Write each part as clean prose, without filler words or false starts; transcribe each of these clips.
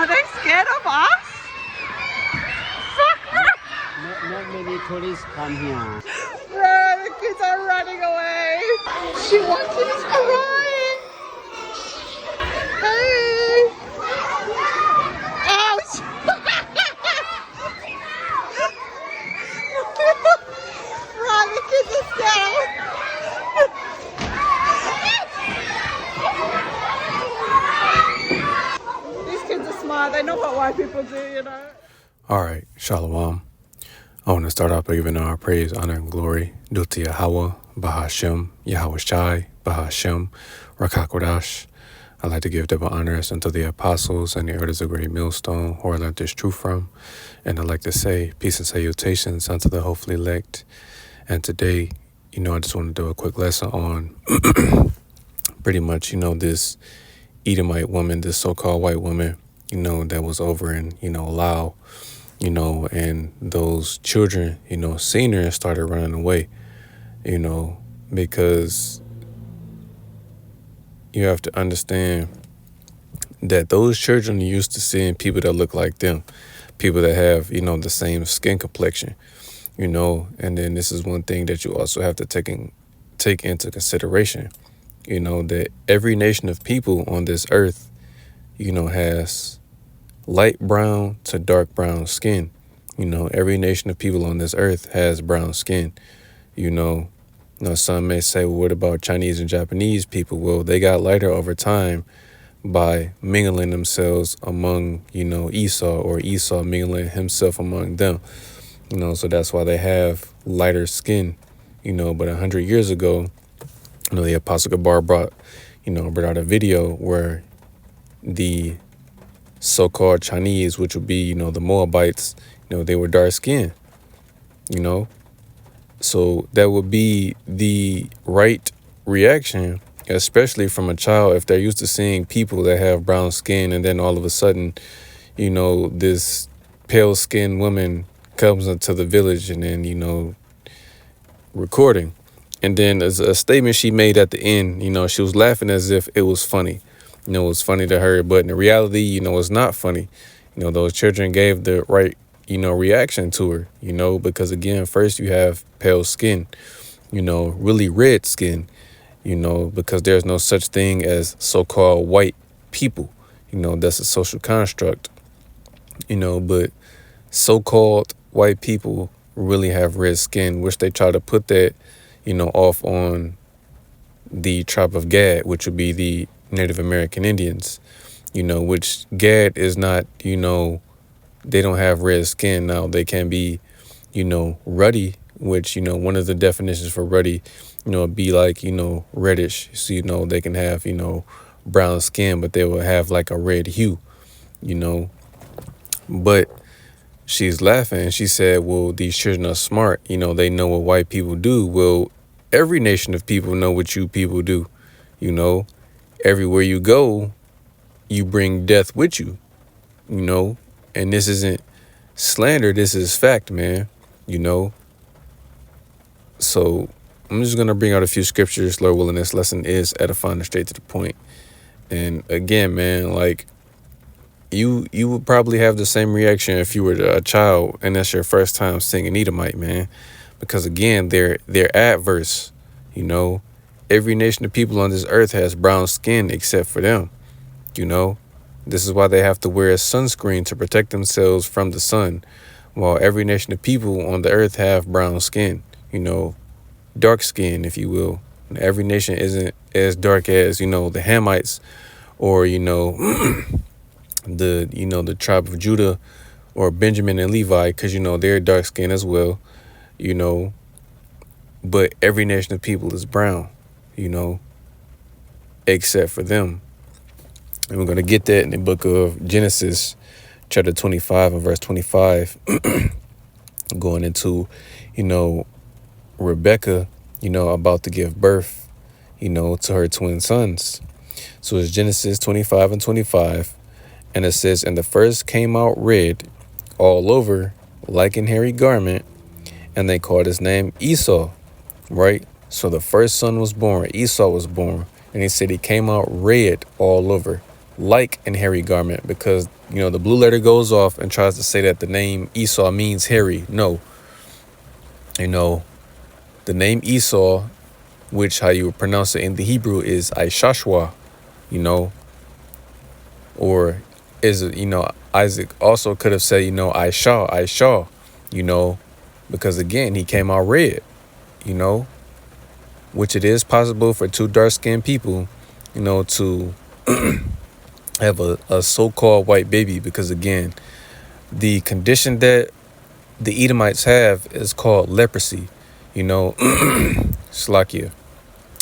Are they scared of us? Not many tourists come here. Bro, the kids are running away. She wants to crying. Hey. Ouch. Run, the kids are scared. These kids are smart. They know what white people do, you know. All right, Shalom. I want to start off by giving our praise, honor, and glory due to Yahweh, Bahashem, Yahweh Shai, Bahashem, Rakakodash. I'd like to give double honors unto the apostles and the elders of Great Millstone, who I learned this truth from. And I'd like to say peace and salutations unto the hopefully elect. And today, I just want to do a quick lesson on pretty much, this Edomite woman, this so-called white woman, that was over in, Laos. And those children, seen her and started running away, because you have to understand that those children are used to seeing people that look like them, people that have, the same skin complexion, and then this is one thing that you also have to take into consideration, that every nation of people on this earth, has light brown to dark brown skin. Every nation of people on this earth has brown skin. Now some may say, well, what about Chinese and Japanese people? Well, they got lighter over time by mingling themselves among, Esau, or Esau mingling himself among them. So that's why they have lighter skin. But 100 years ago, the Apostle Gabar brought out a video where the so-called Chinese, which would be, the Moabites, they were dark skinned, So that would be the right reaction, especially from a child, if they're used to seeing people that have brown skin, and then all of a sudden, this pale skinned woman comes into the village and then, recording. And then as a statement she made at the end, she was laughing as if it was funny. It was funny to her, but in reality, it's not funny. Those children gave the right, reaction to her, because again, first you have pale skin, really red skin, because there's no such thing as so-called white people, that's a social construct, but so-called white people really have red skin, which they try to put that, off on the tribe of Gad, which would be the Native American Indians, which Gad is not, they don't have red skin. Now they can be, ruddy, which, one of the definitions for ruddy, be like, reddish. So, they can have, brown skin, but they will have like a red hue, but she's laughing. She said, well, these children are smart. They know what white people do. Well, every nation of people know what you people do, everywhere you go, you bring death with you, and this isn't slander. This is fact, man, So I'm just going to bring out a few scriptures. Lord willing, this lesson is edifying and straight to the point. And again, man, like you would probably have the same reaction if you were a child and that's your first time seeing an Edomite, man, because again, they're adverse, Every nation of people on this earth has brown skin except for them, This is why they have to wear sunscreen to protect themselves from the sun, while every nation of people on the earth have brown skin, dark skin, if you will. Every nation isn't as dark as, the Hamites or, the tribe of Judah or Benjamin and Levi, because, they're dark skin as well, but every nation of people is brown, except for them. And we're going to get that in the book of Genesis, chapter 25 and verse 25, going into, Rebecca, about to give birth, to her twin sons. So it's Genesis 25 and 25. And it says, and the first came out red all over like an hairy garment, and they called his name Esau, right? So the first son was born, Esau was born, and he said he came out red all over, like an hairy garment, because the blue letter goes off and tries to say that the name Esau means hairy. No, the name Esau, which how you would pronounce it in the Hebrew, is Ishashwa, or is it, Isaac also could have said, Isha, because again, he came out red, which it is possible for two dark-skinned people, to have a so-called white baby, because again, the condition that the Edomites have is called leprosy, Slakia.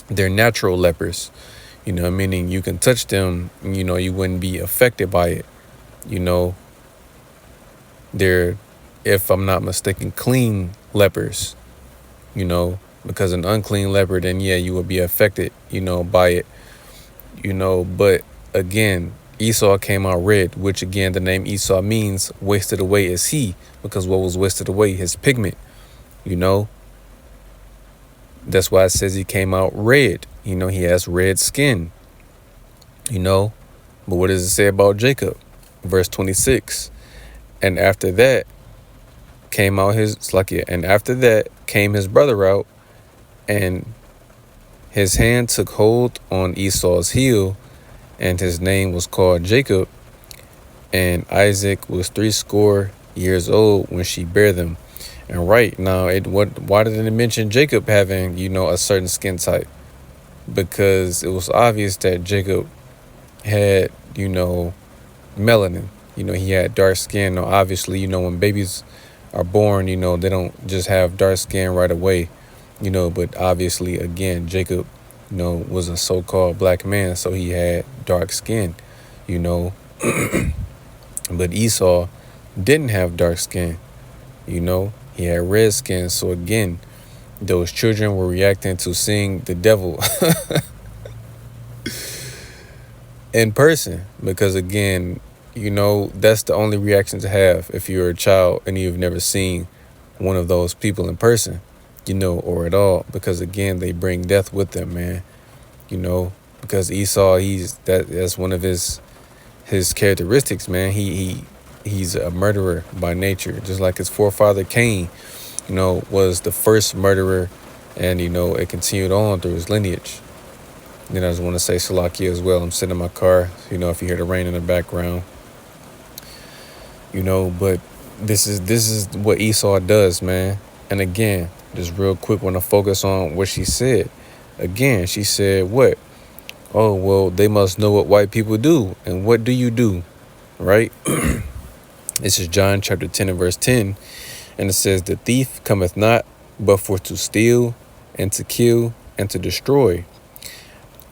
They're natural lepers, meaning you can touch them, you wouldn't be affected by it, They're, if I'm not mistaken, clean lepers, because an unclean leper, then yeah, you would be affected, by it, but again, Esau came out red, which again, the name Esau means wasted away is he, because what was wasted away? His pigment, That's why it says he came out red. He has red skin, But what does it say about Jacob? Verse 26. And after that came out and after that came his brother out, and his hand took hold on Esau's heel, and his name was called Jacob. And Isaac was 80 years old when she bare them. And right now, why did it mention Jacob having, a certain skin type? Because it was obvious that Jacob had, melanin. He had dark skin. Now, obviously, when babies are born, they don't just have dark skin right away, but obviously, again, Jacob, was a so-called black man, so he had dark skin, But Esau didn't have dark skin, He had red skin. So again, those children were reacting to seeing the devil in person, because again, that's the only reaction to have if you're a child and you've never seen one of those people in person, or at all, because again, they bring death with them, man, because Esau, that's one of his characteristics, man. He's a murderer by nature, just like his forefather Cain, was the first murderer, and it continued on through his lineage. Then I just want to say Salakia as well. I'm sitting in my car, if you hear the rain in the background, but this is what Esau does, man. And again, just real quick, want to focus on what she said. Again, she said what? Oh, well, they must know what white people do. And what do you do? Right? This is John chapter 10 and verse 10. And it says, the thief cometh not, but for to steal and to kill and to destroy.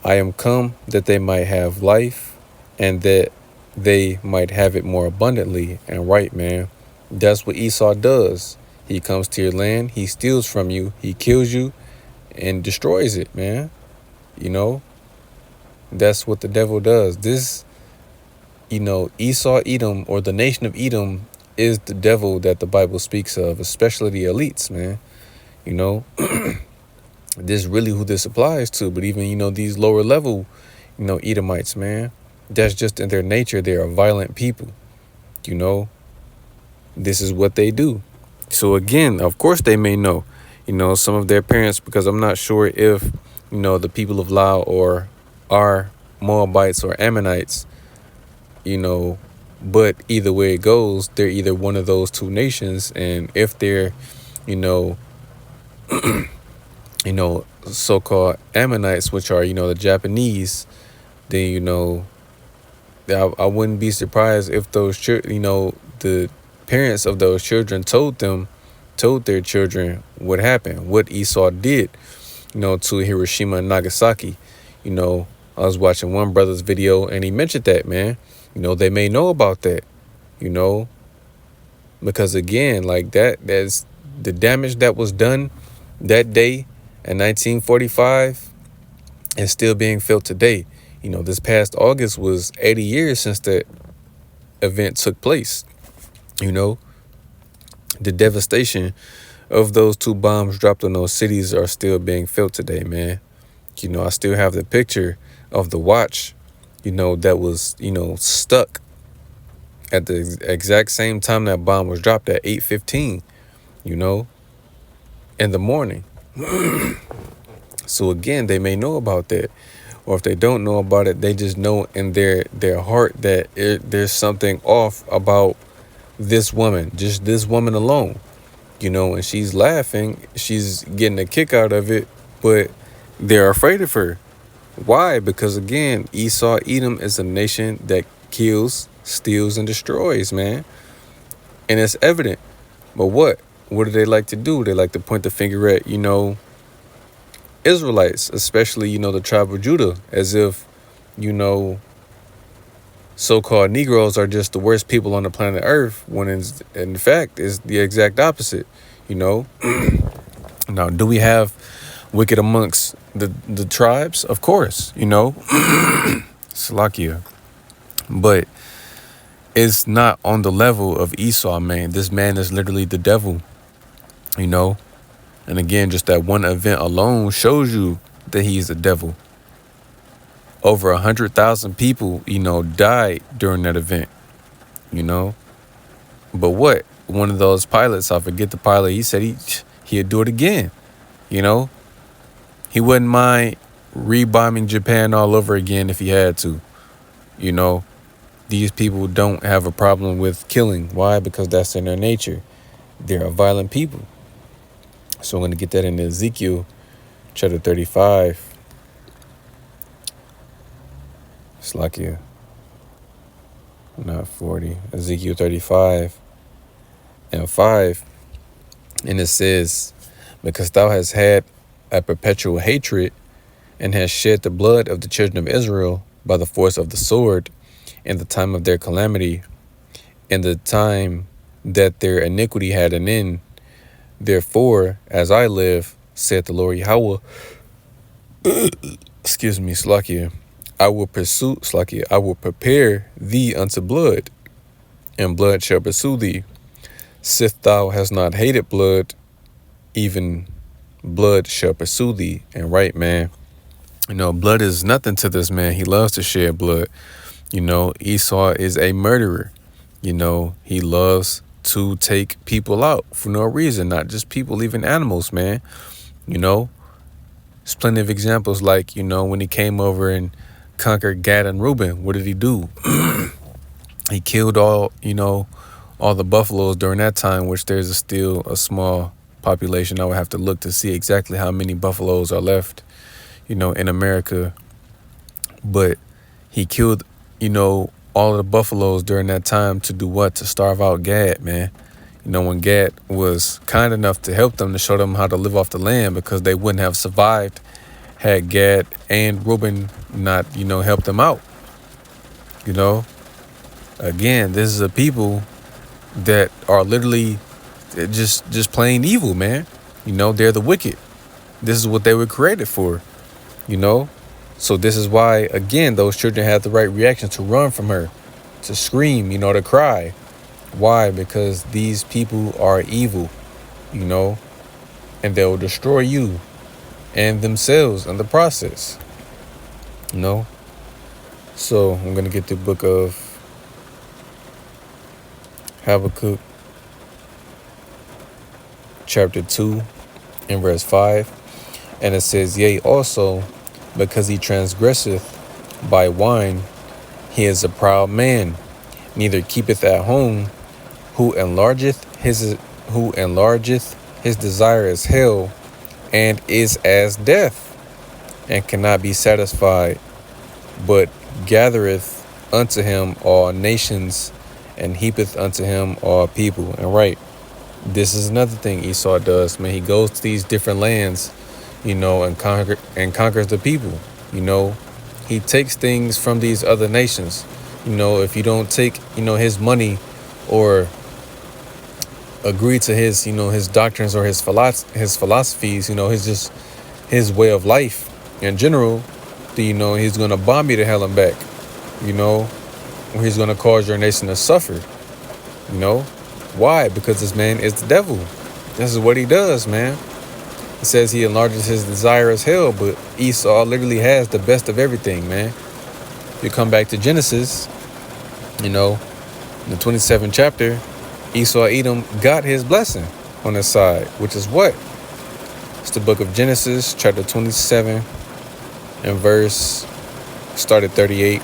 I am come that they might have life, and that they might have it more abundantly. And right, man, that's what Esau does. He comes to your land, he steals from you, he kills you and destroys it, man. That's what the devil does. This, Esau, Edom, or the nation of Edom, is the devil that the Bible speaks of, especially the elites, man. This is really who this applies to. But even, these lower level, Edomites, man, that's just in their nature. They are violent people. This is what they do. So again, of course they may know, some of their parents, because I'm not sure if, the people of Lao or are Moabites or Ammonites, but either way it goes, they're either one of those two nations. And if they're, so-called Ammonites, which are, the Japanese, then, I wouldn't be surprised if those, the parents of those children told their children what happened, what Esau did, to Hiroshima and Nagasaki. I was watching one brother's video and he mentioned that, man. They may know about that, because again, like that's the damage that was done that day in 1945 is still being felt today. This past August was 80 years since that event took place. The devastation of those two bombs dropped on those cities are still being felt today, man. I still have the picture of the watch, that was, stuck at the exact same time that bomb was dropped at 8:15, in the morning. So again, they may know about that. Or if they don't know about it, they just know in their heart that there's something off about this woman, just this woman alone, and she's laughing, she's getting a kick out of it, but they're afraid of her. Why? Because again, Esau, Edom is a nation that kills, steals, and destroys, man. And it's evident. But what do they like to do? They like to point the finger at, Israelites, especially, the tribe of Judah, as if, so-called Negroes are just the worst people on the planet Earth, when in fact is the exact opposite, Now, do we have wicked amongst the tribes? Of course, Salakia. But it's not on the level of Esau, man. This man is literally the devil, And again, just that one event alone shows you that he is the devil. Over 100,000 people, died during that event, But what? One of those pilots, I forget the pilot, he said he'd do it again, He wouldn't mind rebombing Japan all over again if he had to, These people don't have a problem with killing. Why? Because that's in their nature. They're a violent people. So I'm going to get that in Ezekiel chapter 35. Slakia. Not 40. Ezekiel 35 and 5. And it says, because thou hast had a perpetual hatred and hast shed the blood of the children of Israel by the force of the sword in the time of their calamity, in the time that their iniquity had an end. Therefore, as I live, saith the Lord Yahweh, excuse me, Slakia, I will prepare thee unto blood, and blood shall pursue thee. Sith thou hast not hated blood, even blood shall pursue thee. And right, man, blood is nothing to this man. He loves to shed blood. Esau is a murderer. He loves to take people out for no reason, not just people, even animals, man. There's plenty of examples, like, when he came over and conquered Gad and Reuben, what did he do? He killed all the buffaloes during that time, which there's still a small population. I would have to look to see exactly how many buffaloes are left, in America. But he killed, all of the buffaloes during that time to do what? To starve out Gad, man. When Gad was kind enough to help them, to show them how to live off the land, because they wouldn't have survived had Gad and Reuben not, helped them out. Again, this is a people that are literally just plain evil, man. They're the wicked. This is what they were created for, So this is why, again, those children had the right reaction to run from her, to scream, to cry. Why? Because these people are evil, and they'll destroy you and themselves in the process, So I'm going to get the book of Habakkuk, chapter 2 and verse 5. And it says, yea, also, because he transgresseth by wine, he is a proud man, neither keepeth at home, who enlargeth his desire as hell, and is as death, and cannot be satisfied, but gathereth unto him all nations, and heapeth unto him all people. And right, this is another thing Esau does, man. He goes to these different lands, and conquers the people. He takes things from these other nations. If you don't take, his money or agree to his, his doctrines or his philosophies, his way of life in general, he's going to bomb you to hell and back, or he's going to cause your nation to suffer. Why? Because this man is the devil. This is what he does, man. It says he enlarges his desire as hell, but Esau literally has the best of everything, man. You come back to Genesis, you know, in the 27th chapter, Esau Edom got his blessing on his side, which is what? It's the book of Genesis, chapter 27, and verse, start at 38.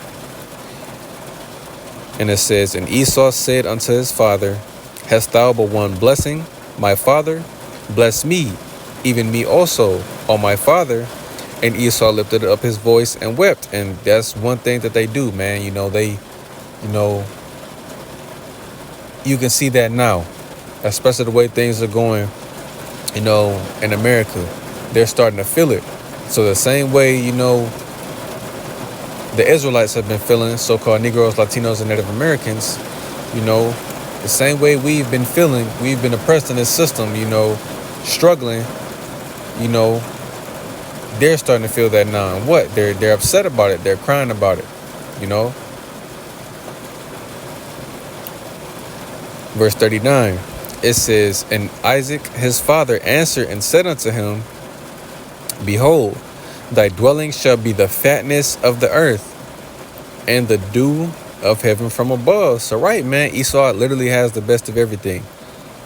And it says, And Esau said unto his father, Hast thou but one blessing, my father? Bless me, even me also, O my father. And Esau lifted up his voice and wept. And that's one thing that they do, man. You know, you can see that now, especially the way things are going, you know, in America. They're starting to feel it. So the same way, you know, the Israelites have been feeling, so-called Negroes, Latinos, and Native Americans, you know, the same way we've been feeling, we've been oppressed in this system, you know, struggling, you know, they're starting to feel that now. And what? They're upset about it. They're crying about it, you know. Verse 39, it says, And Isaac his father answered and said unto him, Behold, thy dwelling shall be the fatness of the earth and the dew of heaven from above. So right, man, Esau literally has the best of everything.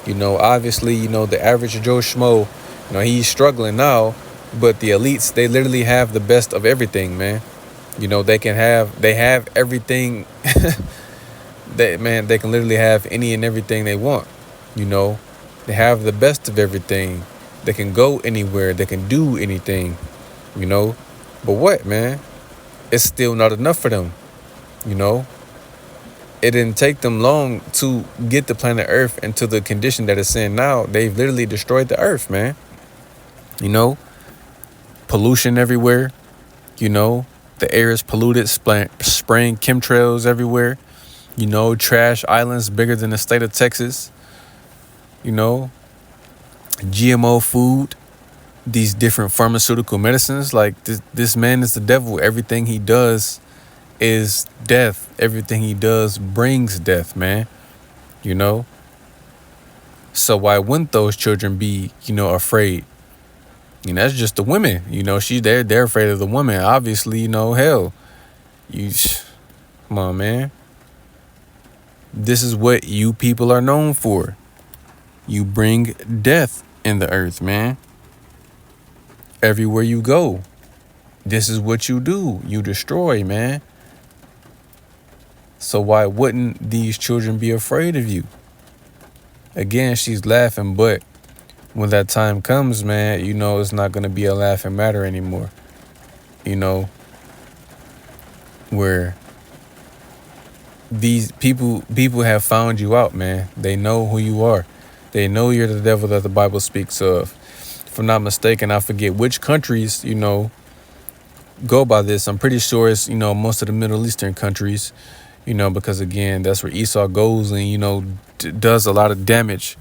You know, obviously, you know, the average Joe Schmo, you know, he's struggling now, but the elites, they literally have the best of everything, man. You know, they have everything. They can literally have any and everything they want. You know, they have the best of everything. They can go anywhere. They can do anything, you know. But what, man? It's still not enough for them, you know. It didn't take them long to get the planet Earth into the condition that it's in now. They've literally destroyed the Earth, man. You know, pollution everywhere. You know, the air is polluted, spraying chemtrails everywhere. You know, trash islands bigger than the state of Texas. You know, GMO food, these different pharmaceutical medicines. Like this man is the devil. Everything he does is death. Everything he does brings death, man. You know? So why wouldn't those children be, you know, afraid? You know, that's just the women. You know, they're afraid of the woman. Obviously, you know, hell. Come on, man. This is what you people are known for. You bring death in the earth, man. Everywhere you go. This is what you do. You destroy, man. So why wouldn't these children be afraid of you? Again, she's laughing, but when that time comes, man, you know, it's not going to be a laughing matter anymore. You know, where these people have found you out, man. They know who you are. They know you're the devil that the Bible speaks of. If I'm not mistaken, I forget which countries, you know, go by this. I'm pretty sure it's, you know, most of the Middle Eastern countries, you know, because again, that's where Esau goes and, you know, does a lot of damage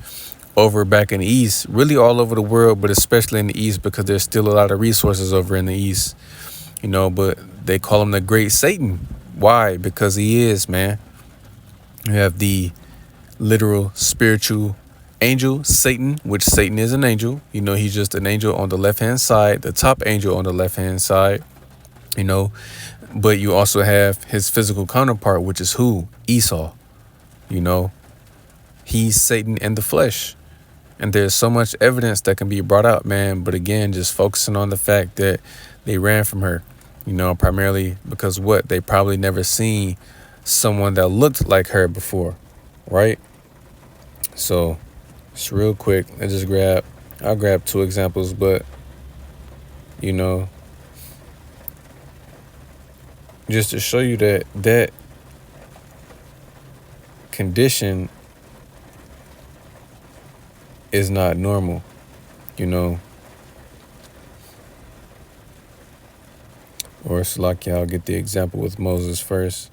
over back in the East, really all over the world, but especially in the East because there's still a lot of resources over in the East, you know, but they call him the Great Satan. Why? Because he is, man. You have the literal spiritual angel, Satan, which Satan is an angel. You know, he's just an angel on the left-hand side, the top angel on the left-hand side, you know. But you also have his physical counterpart, which is who? Esau, you know. He's Satan in the flesh. And there's so much evidence that can be brought out, man. But again, just focusing on the fact that they ran from her, you know, primarily because what? They probably never seen someone that looked like her before, right? So just real quick, I'll grab two examples, but, you know, just to show you that condition is not normal, you know. Or it's like I'll get the example with Moses first.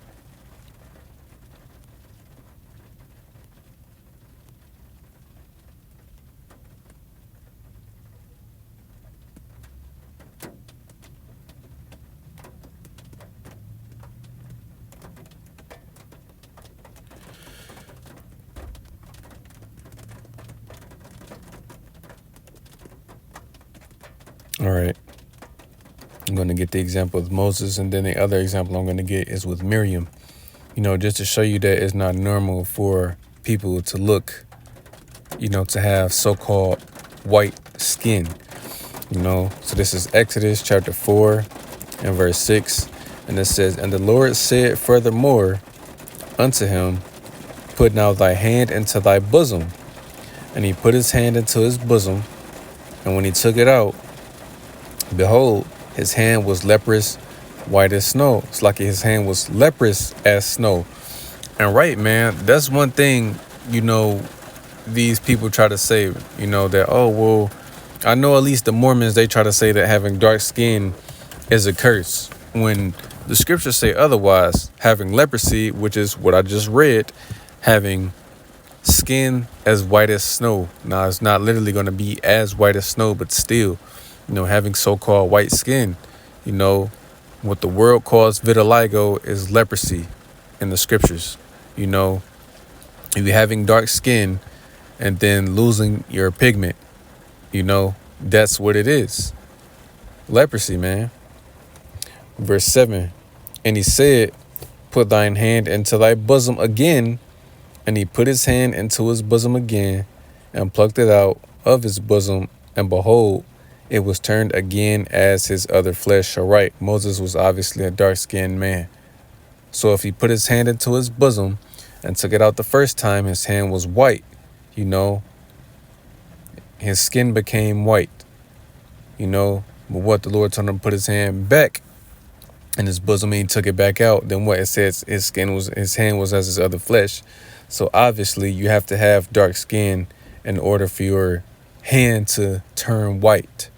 All right. I'm going to get the example of Moses, and then the other example I'm going to get is with Miriam. Just to show you that it's not normal for people to look, to have so-called white skin. So this is Exodus chapter 4 and verse 6. And it says, "And the Lord said furthermore unto him, Put now thy hand into thy bosom. And he put his hand into his bosom. And when he took it out, behold, his hand was leprous, white as snow." It's like his hand was leprous as snow. And right, man, that's one thing, these people try to say, that, oh, well, I know at least the Mormons, they try to say that having dark skin is a curse, when the scriptures say otherwise. Having leprosy, which is what I just read, having skin as white as snow. Now, it's not literally going to be as white as snow, but still, having so-called white skin, what the world calls vitiligo is leprosy in the scriptures. You having dark skin and then losing your pigment, that's what it is. Leprosy, man. Verse 7, "And he said, Put thine hand into thy bosom again. And he put his hand into his bosom again, and plucked it out of his bosom, and behold, it was turned again as his other flesh." So right, Moses was obviously a dark-skinned man. So if he put his hand into his bosom and took it out the first time, his hand was white, his skin became white, but what the Lord told him to put his hand back in his bosom and he took it back out, then what it says, his hand was as his other flesh. So obviously you have to have dark skin in order for your hand to turn white,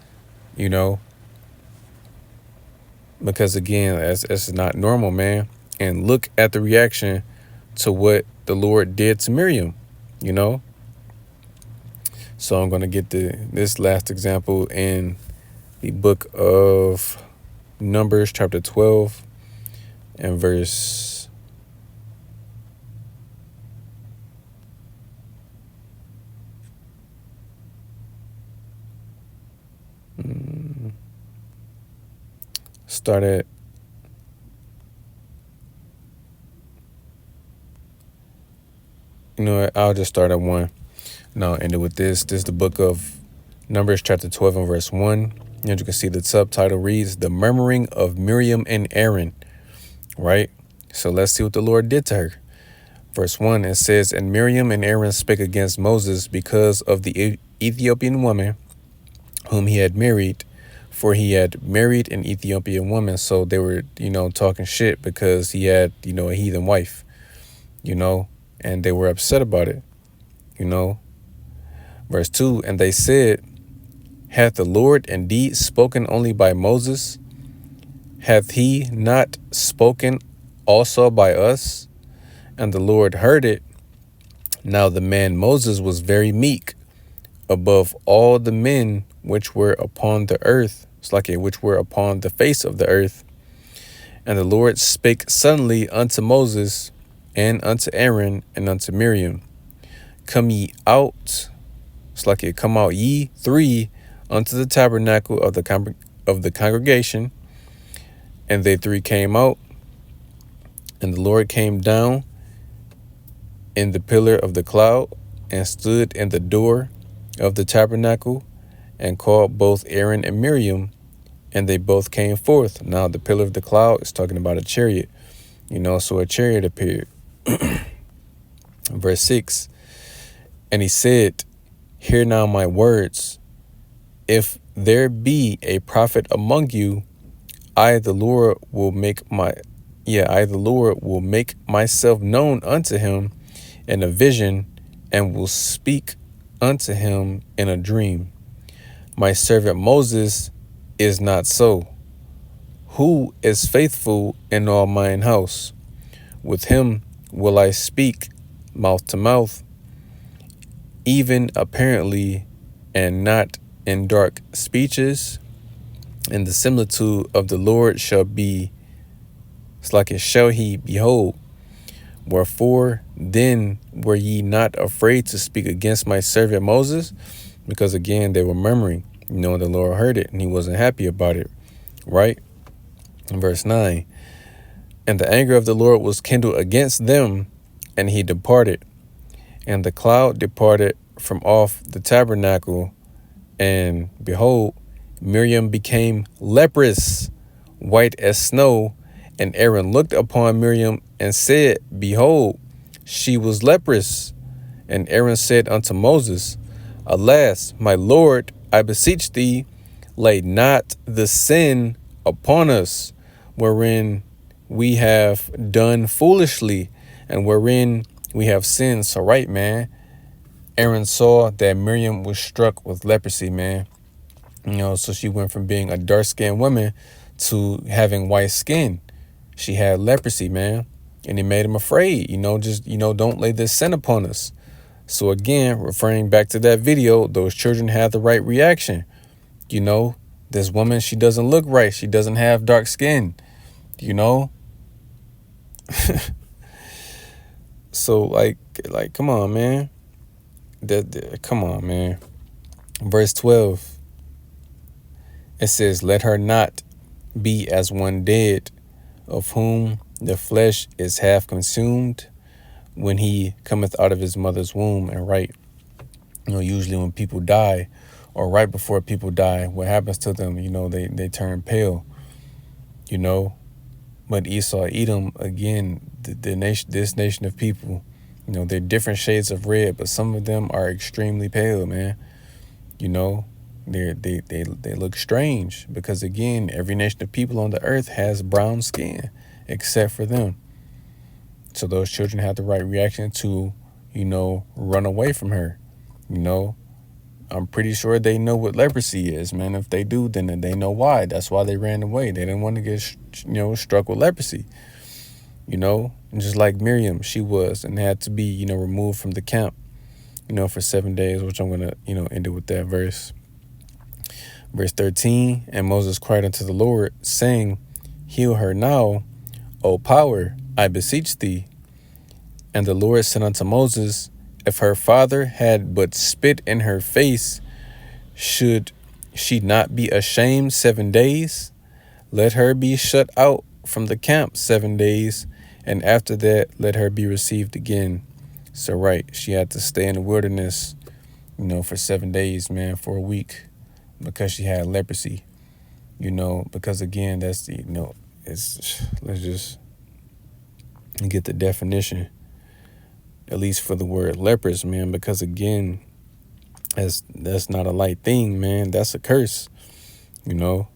because again, it's not normal, man. And look at the reaction to what the Lord did to Miriam, So I'm going to get this last example in the book of Numbers chapter 12 and verse 1. Start at I'll just start at 1. No, end it with this. This is the book of Numbers chapter 12 and verse 1. And you can see the subtitle reads, "The Murmuring of Miriam and Aaron." Right? So let's see what the Lord did to her. Verse 1, it says, "And Miriam and Aaron spake against Moses because of the Ethiopian woman whom he had married, for he had married an Ethiopian woman." So they were, talking shit because he had, a heathen wife, and they were upset about it, Verse 2, "And they said, Hath the Lord indeed spoken only by Moses? Hath he not spoken also by us? And the Lord heard it. Now the man Moses was very meek above all the men which were upon the earth," which were upon the face of the earth. "And the Lord spake suddenly unto Moses, and unto Aaron, and unto Miriam, Come ye out," come out ye three unto the tabernacle of the congregation. And they three came out, and the Lord came down in the pillar of the cloud, and stood in the door of the tabernacle, and called both Aaron and Miriam, and they both came forth. Now the pillar of the cloud is talking about a chariot, so a chariot appeared. Verse 6, "And he said, Hear now my words. If there be a prophet among you, I the Lord will make myself known unto him in a vision, and will speak unto him in a dream. My servant Moses is not so, who is faithful in all mine house. With him will I speak mouth to mouth, even apparently, and not in dark speeches. And the similitude of the Lord shall he behold. Wherefore then were ye not afraid to speak against my servant Moses?" Because again, they were murmuring, the Lord heard it and he wasn't happy about it. Right? In verse 9, and the anger of the Lord was kindled against them, and he departed. And the cloud departed from off the tabernacle, and behold, Miriam became leprous, white as snow. And Aaron looked upon Miriam and said, behold, she was leprous. And Aaron said unto Moses, alas, my Lord, I beseech thee, lay not the sin upon us, wherein we have done foolishly, and wherein we have sinned. So right, man, Aaron saw that Miriam was struck with leprosy, man. So she went from being a dark-skinned woman to having white skin. She had leprosy, man. And it made him afraid, don't lay this sin upon us. So again, referring back to that video, those children had the right reaction. This woman, she doesn't look right. She doesn't have dark skin, So like, come on, man. Come on, man. Verse 12. It says, let her not be as one dead, of whom the flesh is half consumed when he cometh out of his mother's womb. And right, usually when people die, or right before people die, what happens to them, they turn pale, But Esau, Edom, again, this nation of people, they're different shades of red, but some of them are extremely pale, man. They look strange because, again, every nation of people on the earth has brown skin except for them. So those children have the right reaction to, run away from her. I'm pretty sure they know what leprosy is, man. If they do, then they know why. That's why they ran away. They didn't want to get, struck with leprosy. And just like Miriam, she was, and had to be, removed from the camp, for 7 days, which I'm going to, end it with that verse. Verse 13, and Moses cried unto the Lord, saying, heal her now, O power, I beseech thee. And the Lord said unto Moses, if her father had but spit in her face, should she not be ashamed 7 days? Let her be shut out from the camp 7 days, and after that let her be received again. So right, she had to stay in the wilderness, for 7 days, man, for a week, because she had leprosy. Because again, that's the, let's just get the definition, at least for the word leprous, man, because again, that's not a light thing, man. That's a curse, and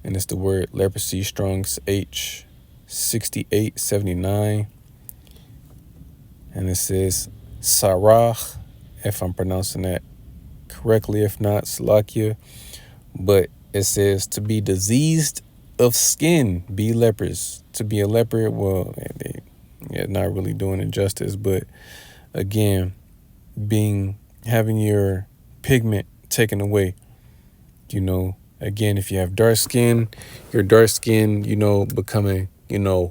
it's the word leprosy, Strong's H 6879, and it says sarach, if I'm pronouncing that correctly. If not, Salakia. But it says to be diseased of skin, be leprous. To be a leper, well, they're not really doing it justice, but again, having your pigment taken away. Again, if you have dark skin, your dark skin, becoming,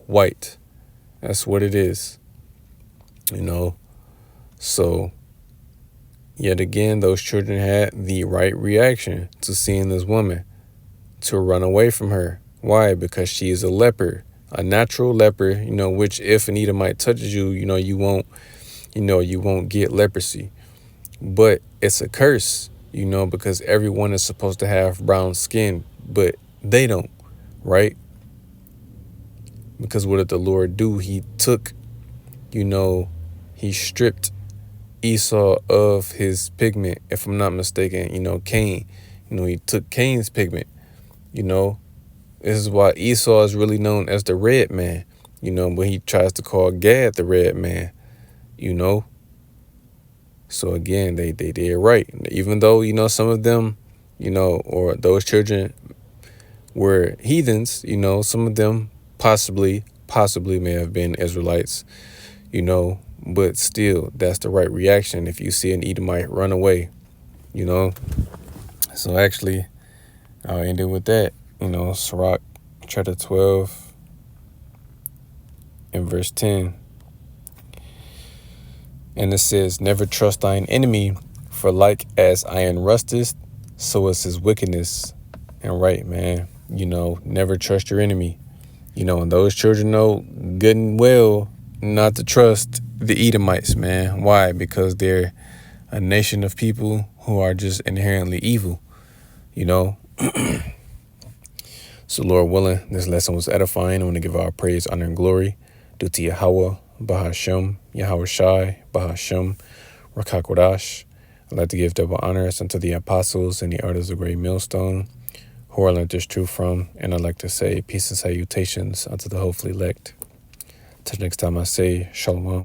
white. That's what it is. So yet again, those children had the right reaction to seeing this woman, to run away from her. Why? Because she is a leper, a natural leper, which if an Edomite touches you, you won't get leprosy. But it's a curse, because everyone is supposed to have brown skin, but they don't, right? Because what did the Lord do? He took, he stripped Esau of his pigment, if I'm not mistaken, Cain. He took Cain's pigment, This is why Esau is really known as the red man, but he tries to call Gad the red man, So again, they did right. Even though, some of them, or those children were heathens, some of them possibly may have been Israelites, but still, that's the right reaction if you see an Edomite run away, So actually, I'll end it with that, Sirach chapter 12 and verse 10. And it says, never trust thine enemy, for like as iron rusteth, so is his wickedness. And right, man, never trust your enemy. And those children know good and well not to trust the Edomites, man. Why? Because they're a nation of people who are just inherently evil, So, Lord willing, this lesson was edifying. I want to give our praise, honor, and glory due to Yahweh, Bahashem, Yahweh Shai, Bahashem, Rakakwadash. I'd like to give double honors unto the apostles and the elders of Great Millstone, who I learned this truth from. And I'd like to say peace and salutations unto the hopefully elect. Till next time I say, Shalom.